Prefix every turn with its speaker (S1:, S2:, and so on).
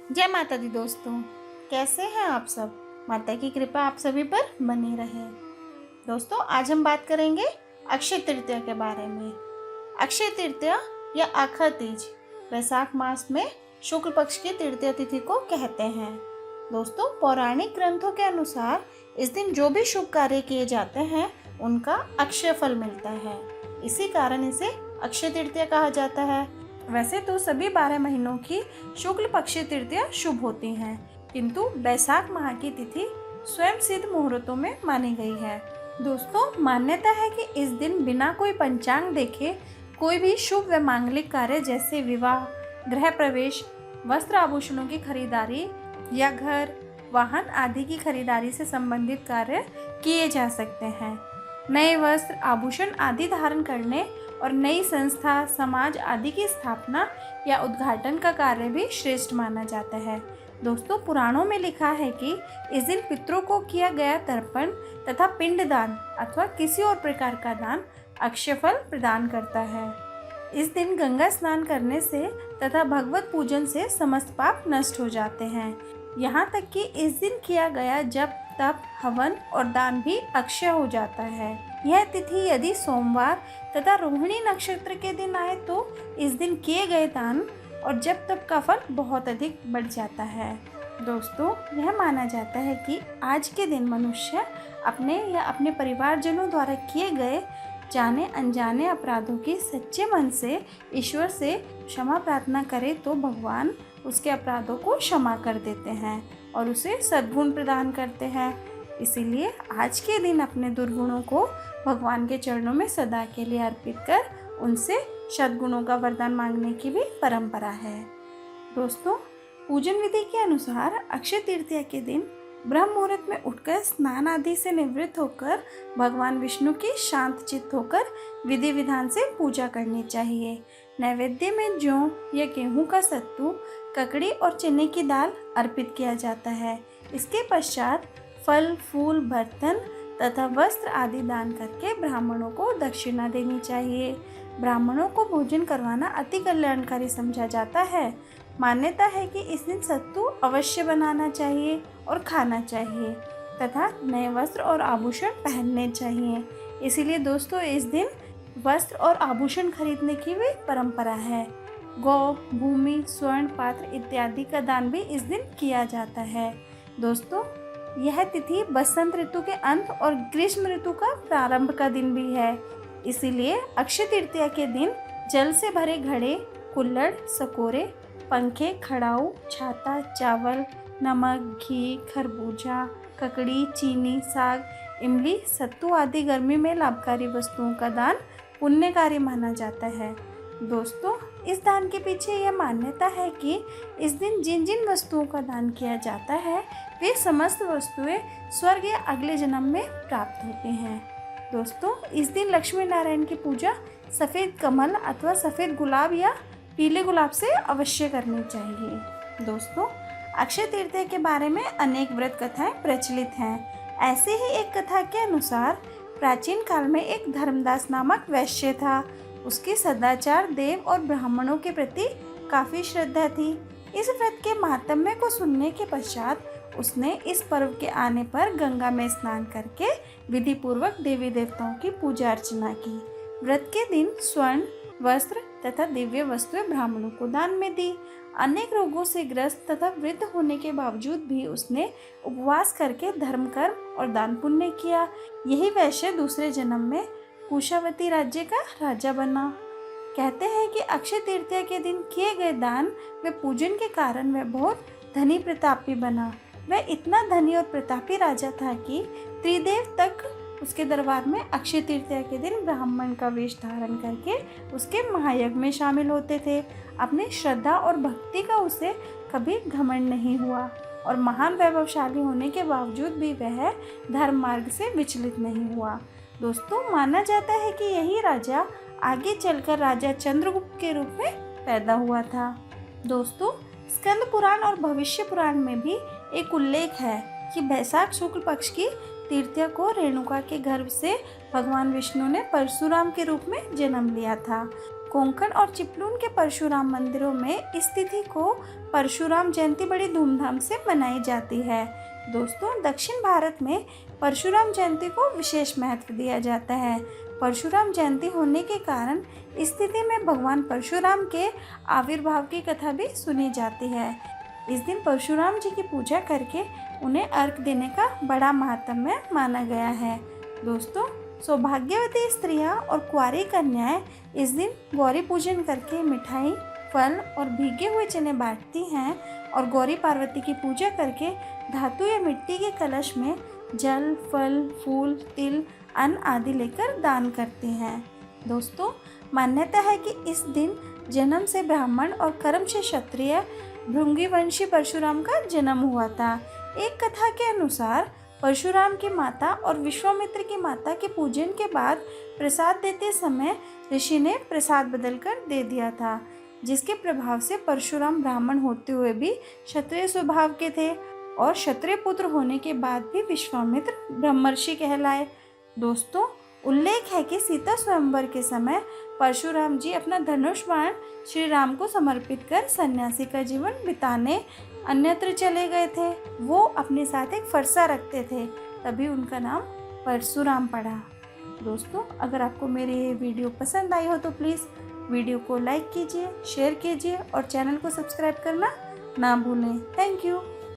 S1: जय माता दी दोस्तों, कैसे हैं आप सब। माता की कृपा आप सभी पर बनी रहे। दोस्तों, आज हम बात करेंगे अक्षय तृतीया के बारे में। अक्षय तृतीया या आखा तीज वैशाख मास में शुक्ल पक्ष की तृतीया तिथि को कहते हैं। दोस्तों, पौराणिक ग्रंथों के अनुसार इस दिन जो भी शुभ कार्य किए जाते हैं उनका अक्षय फल मिलता है। इसी कारण इसे अक्षय तृतीया कहा जाता है। वैसे तो सभी 12 महीनों की शुक्ल पक्षी तृतीया शुभ होती हैं, किंतु वैशाख माह की तिथि स्वयं सिद्ध मुहूर्तों में मानी गई है। दोस्तों, मान्यता है कि इस दिन बिना कोई पंचांग देखे कोई भी शुभ व मांगलिक कार्य जैसे विवाह, गृह प्रवेश, वस्त्र आभूषणों की खरीदारी या घर, वाहन आदि की खरीदारी से संबंधित कार्य किए जा सकते हैं। नए वस्त्र, आभूषण आदि धारण करने और नई संस्था, समाज आदि की स्थापना या उद्घाटन का कार्य भी श्रेष्ठ माना जाता है। दोस्तों, पुराणों में लिखा है कि इस दिन पितरों को किया गया तर्पण तथा पिंडदान अथवा किसी और प्रकार का दान अक्षय फल प्रदान करता है। इस दिन गंगा स्नान करने से तथा भगवत पूजन से समस्त पाप नष्ट हो जाते हैं। यहाँ तक कि इस दिन किया गया जप, तप, हवन और दान भी अक्षय हो जाता है। यह तिथि यदि सोमवार तथा रोहिणी नक्षत्र के दिन आए तो इस दिन किए गए दान और जप तप का फल बहुत अधिक बढ़ जाता है। दोस्तों, यह माना जाता है कि आज के दिन मनुष्य अपने या अपने परिवारजनों द्वारा किए गए जाने अनजाने अपराधों की सच्चे मन से ईश्वर से क्षमा प्रार्थना करे तो भगवान उसके अपराधों को क्षमा कर देते हैं और उसे सद्गुण प्रदान करते हैं। इसीलिए आज के दिन अपने दुर्गुणों को भगवान के चरणों में सदा के लिए अर्पित कर उनसे सद्गुणों का वरदान मांगने की भी परंपरा है। दोस्तों, पूजन विधि के अनुसार अक्षय तृतीया के दिन ब्रह्म मुहूर्त में उठकर स्नान आदि से निवृत्त होकर भगवान विष्णु की शांत चित्त होकर विधि विधान से पूजा करनी चाहिए। नैवेद्य में जौ या गेहूं का सत्तू, ककड़ी और चने की दाल अर्पित किया जाता है। इसके पश्चात फल, फूल, बर्तन तथा वस्त्र आदि दान करके ब्राह्मणों को दक्षिणा देनी चाहिए। ब्राह्मणों को भोजन करवाना अति कल्याणकारी समझा जाता है। मान्यता है कि इस दिन सत्तू अवश्य बनाना चाहिए और खाना चाहिए तथा नए वस्त्र और आभूषण पहनने चाहिए। इसीलिए दोस्तों, इस दिन वस्त्र और आभूषण खरीदने की भी परंपरा है। गौ, भूमि, स्वर्ण पात्र इत्यादि का दान भी इस दिन किया जाता है। दोस्तों, यह तिथि बसंत ऋतु के अंत और ग्रीष्म ऋतु का प्रारंभ का दिन भी है। इसीलिए अक्षय तृतीया के दिन जल से भरे घड़े, कुल्हड़, सकोरे, पंखे, खड़ाऊ, छाता, चावल, नमक, घी, खरबूजा, ककड़ी, चीनी, साग, इमली, सत्तू आदि गर्मी में लाभकारी वस्तुओं का दान पुण्यकारी माना जाता है। दोस्तों, इस दान के पीछे यह मान्यता है कि इस दिन जिन जिन वस्तुओं का दान किया जाता है वे समस्त वस्तुएं स्वर्ग या अगले जन्म में प्राप्त होती हैं। दोस्तों, इस दिन लक्ष्मी नारायण की पूजा सफ़ेद कमल अथवा सफ़ेद गुलाब या पीले गुलाब से अवश्य करनी चाहिए। दोस्तों, अक्षय तृतीया के बारे में अनेक व्रत कथाएं प्रचलित हैं। ऐसे ही एक कथा के अनुसार प्राचीन काल में एक धर्मदास नामक वैश्य था। उसकी सदाचार, देव और ब्राह्मणों के प्रति काफ़ी श्रद्धा थी। इस व्रत के महात्म्य को सुनने के पश्चात उसने इस पर्व के आने पर गंगा में स्नान करके विधि पूर्वक देवी देवताओं की पूजा अर्चना की। व्रत के दिन स्वर्ण, वस्त्र तथा दिव्य वस्तुएं ब्राह्मणों को दान में दी। अनेक रोगों से ग्रस्त तथा वृद्ध होने के बावजूद भी उसने उपवास करके धर्म कर्म और दान पुण्य किया। यही वैश्य दूसरे जन्म में कुशावती राज्य का राजा बना। कहते हैं कि अक्षय तृतीया के दिन किए गए दान व पूजन के कारण वह बहुत धनी प्रतापी बना। वह इतना धनी और प्रतापी राजा था कि त्रिदेव तक उसके दरबार में अक्षय तृतीया के दिन ब्राह्मण का वेश धारण करके उसके महायज्ञ में शामिल होते थे। अपनी श्रद्धा और भक्ति का उसे कभी घमंड नहीं हुआ और महान वैभवशाली होने के बावजूद भी वह धर्म मार्ग से विचलित नहीं हुआ। दोस्तों, माना जाता है कि यही राजा आगे चलकर राजा चंद्रगुप्त के रूप में पैदा हुआ था। दोस्तों, स्कंद पुराण और भविष्य पुराण में भी एक उल्लेख है कि वैशाख शुक्ल पक्ष की तृतीया को रेणुका के गर्भ से भगवान विष्णु ने परशुराम के रूप में जन्म लिया था। कोंकण और चिपलून के परशुराम मंदिरों में इस तिथि को परशुराम जयंती बड़ी धूमधाम से मनाई जाती है। दोस्तों, दक्षिण भारत में परशुराम जयंती को विशेष महत्व दिया जाता है। परशुराम जयंती होने के कारण इस तिथि में भगवान परशुराम के आविर्भाव की कथा भी सुनी जाती है। इस दिन परशुराम जी की पूजा करके उन्हें अर्घ देने का बड़ा महात्म्य माना गया है। दोस्तों, सौभाग्यवती स्त्रियां और कुंवारी कन्याएं इस दिन गौरी पूजन करके मिठाई, फल और भीगे हुए चने बांटती हैं और गौरी पार्वती की पूजा करके धातु या मिट्टी के कलश में जल, फल, फूल, तिल, अन्न आदि लेकर दान करती हैं। दोस्तों, मान्यता है कि इस दिन जन्म से ब्राह्मण और कर्म से क्षत्रिय भृंगिवंशी परशुराम का जन्म हुआ था। एक कथा के अनुसार परशुराम की माता और विश्वामित्र की माता के पूजन के बाद प्रसाद देते समय ऋषि ने प्रसाद बदलकर दे दिया था, जिसके प्रभाव से परशुराम ब्राह्मण होते हुए भी क्षत्रिय स्वभाव के थे और क्षत्रिय पुत्र होने के बाद भी विश्वामित्र ब्रह्मर्षि कहलाए। दोस्तों, उल्लेख है कि सीता स्वयंवर के समय परशुराम जी अपना धनुष बाण श्री राम को समर्पित कर सन्यासी का जीवन बिताने अन्यत्र चले गए थे। वो अपने साथ एक फरसा रखते थे, तभी उनका नाम परशुराम पड़ा। दोस्तों, अगर आपको मेरी ये वीडियो पसंद आई हो तो प्लीज़ वीडियो को लाइक कीजिए, शेयर कीजिए और चैनल को सब्सक्राइब करना ना भूलें। Thank you.